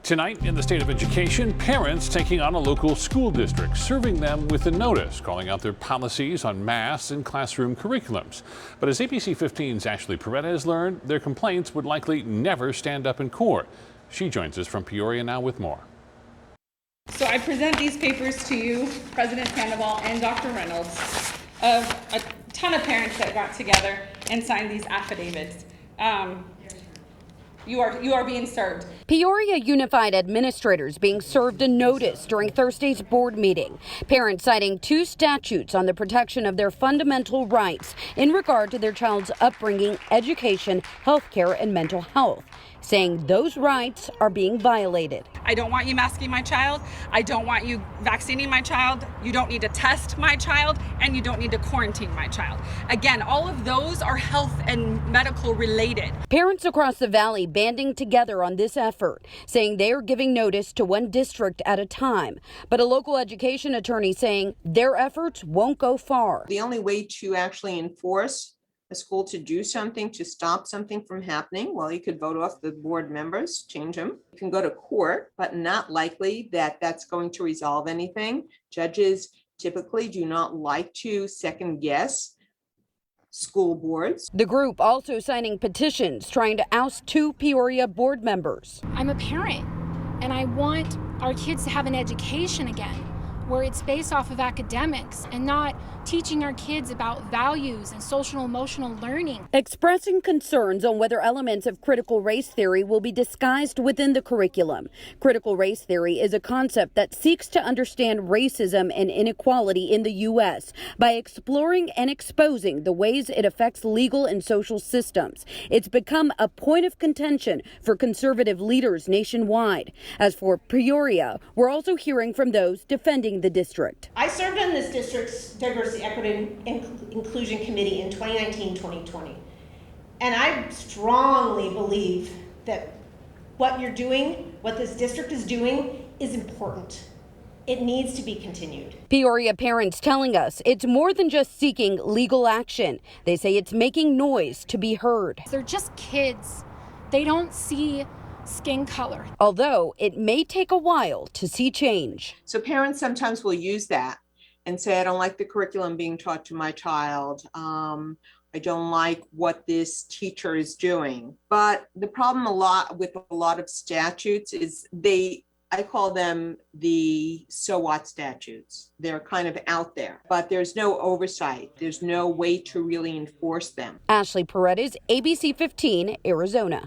Tonight in the state of education, parents taking on a local school district, serving them with a notice, calling out their policies on masks and classroom curriculums. But as ABC 15's Ashley Paredes learned, their complaints would likely never stand up in court. She joins us from Peoria now with more. So I present these papers to you, President Sandoval and Dr. Reynolds, of a ton of parents that got together and signed these affidavits. You are being served. Peoria Unified administrators being served a notice during Thursday's board meeting. Parents citing two statutes on the protection of their fundamental rights in regard to their child's upbringing, education, health care, and mental health, saying those rights are being violated. I don't want you masking my child. I don't want you vaccinating my child. You don't need to test my child, and you don't need to quarantine my child. Again, all of those are health and medical related. Parents across the valley banding together on this effort, saying they are giving notice to one district at a time. But a local education attorney saying their efforts won't go far. The only way to actually enforce a school to do something to stop something from happening, well, you could vote off the board members, change them. You can go to court, but not likely that that's going to resolve anything. Judges typically do not like to second guess school boards. The group also signing petitions trying to oust two Peoria board members. I'm a parent and I want our kids to have an education again where it's based off of academics and not teaching our kids about values and social emotional learning. Expressing concerns on whether elements of critical race theory will be disguised within the curriculum. Critical race theory is a concept that seeks to understand racism and inequality in the U.S. by exploring and exposing the ways it affects legal and social systems. It's become a point of contention for conservative leaders nationwide. As for Peoria, we're also hearing from those defending the district. I served on this district's Diversity, Equity, and Inclusion Committee in 2019-2020. And I strongly believe that what you're doing, what this district is doing, is important. It needs to be continued. Peoria parents telling us it's more than just seeking legal action. They say it's making noise to be heard. They're just kids. They don't see skin color. Although it may take a while to see change. So parents sometimes will use that and say, I don't like the curriculum being taught to my child. I don't like what this teacher is doing. But the problem with a lot of statutes is I call them the so what statutes. They're kind of out there, but there's no oversight. There's no way to really enforce them. Ashley Paredes, ABC 15, Arizona.